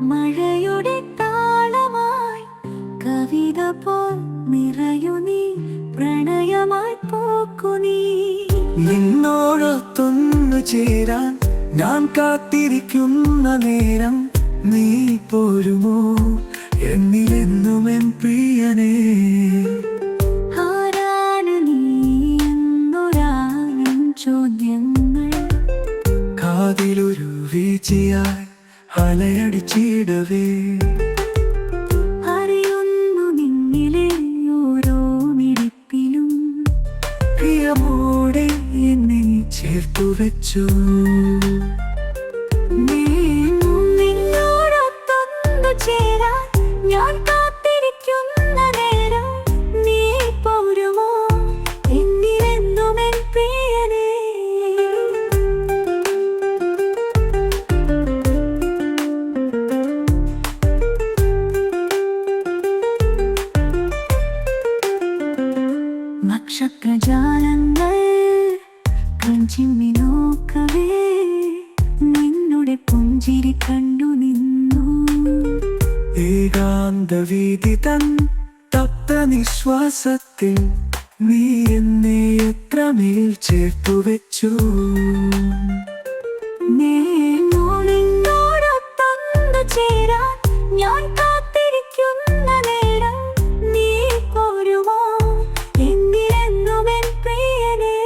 മഴയുടെ താളമായി കവിത പോൽ നിറയു നീ, പ്രണയമായി പോക്കു നീ. നിന്നോടൊത്തൊന്നു ചേരാൻ ഞാൻ കാത്തിരിക്കുന്ന നേരം നീ പോരുമോ എന്നിലെന്നും എൻ പ്രിയനേ. ആരാണ് നീ എന്നൊരാനും ചോദ്യങ്ങൾ കാതിലൊരു വീഴ്ചയായി അലയടിച്ചിടവേ. അറിയുന്നു നിന്നിലെ ഓരോ മിടിപ്പിലും പ്രിയമോടെ എന്നെ ചേർത്തു വെച്ചു. നിന്നോടൊത്തൊന്നു ചേരാൻ ഞാൻ കാത്തിരിക്കുന്ന നേരം നീ പോരുമോ എന്നിലെന്നും എൻ പ്രിയനേ. നക്ഷത്രജാലങ്ങൾ കൺചിമ്മി നോക്കവേ നിന്നുടെ പുഞ്ചിരി കണ്ടു നിന്നു. ഏകാന്തവീതി തൻ തപ്ത നിശ്വാസത്തിൽ നീ എന്നെ എത്രമേൽ ചേർത്തു വെച്ചു. നിന്നോടൊത്തൊന്നു ചേരാൻ ഞാൻ കാത്തിരിക്കുന്ന നേരം നീ പോരുമോ എന്നിലെന്നും എൻ പ്രിയനേ.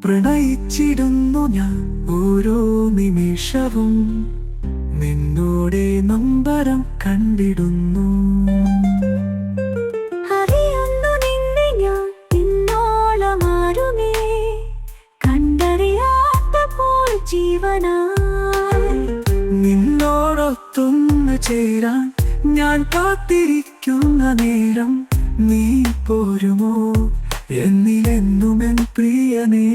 പ്രണയിച്ചിടുന്നു ഞാൻ ഓരോ നിമിഷവും, നിന്നോടെ നൊമ്പരം കണ്ടിടുന്നു. അറിയുന്നു നിന്നെ ഞാൻ ഇന്നോളമാരുമേ, കണ്ടറിയാത്ത പോൽ ജീവനായി. നിന്നോടൊത്തൊന്നു ചേരാൻ ഞാൻ കാത്തിരിക്കുന്ന നേരം നീ പോരുമോ എന്നിലെന്നും എൻ പ്രിയനേ.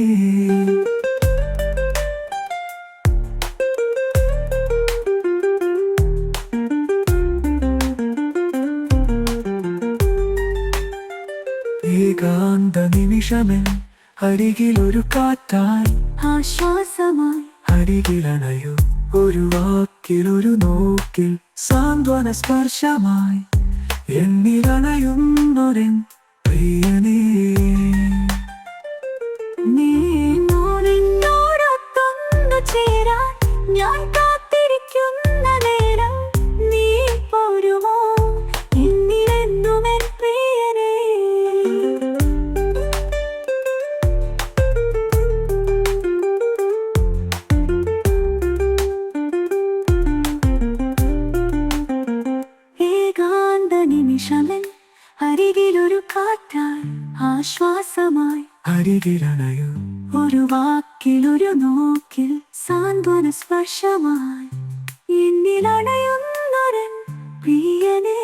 ഏകാന്ത നിമിഷമേ അരികിലൊരു കാറ്റായി ആശ്വാസമായി അരികിലണയു ഒരു വാക്കിലൊരു നോക്കിൽ സാന്ത്വന സ്പർശമായി എന്നിലണയുന്നൊരൻ പ്രിയനേ. നിന്നോടൊത്തൊന്നു ചേരാൻ ഞാൻ കാത്തിരിക്കുന്ന നേരം നീ പോരുമോ എന്നിലെന്നും എൻ പ്രിയനേ. ഏകാന്ത നിമിഷമൻ അരികിലൊരു കാറ്റായി ആശ്വാസമായി അരികിലണയു ഒരു വാക്കിലൊരു നോക്കിൽ സാന്ത്വന സ്പർശമായി എന്നിലണയുന്നൊരൻ പ്രിയനേ.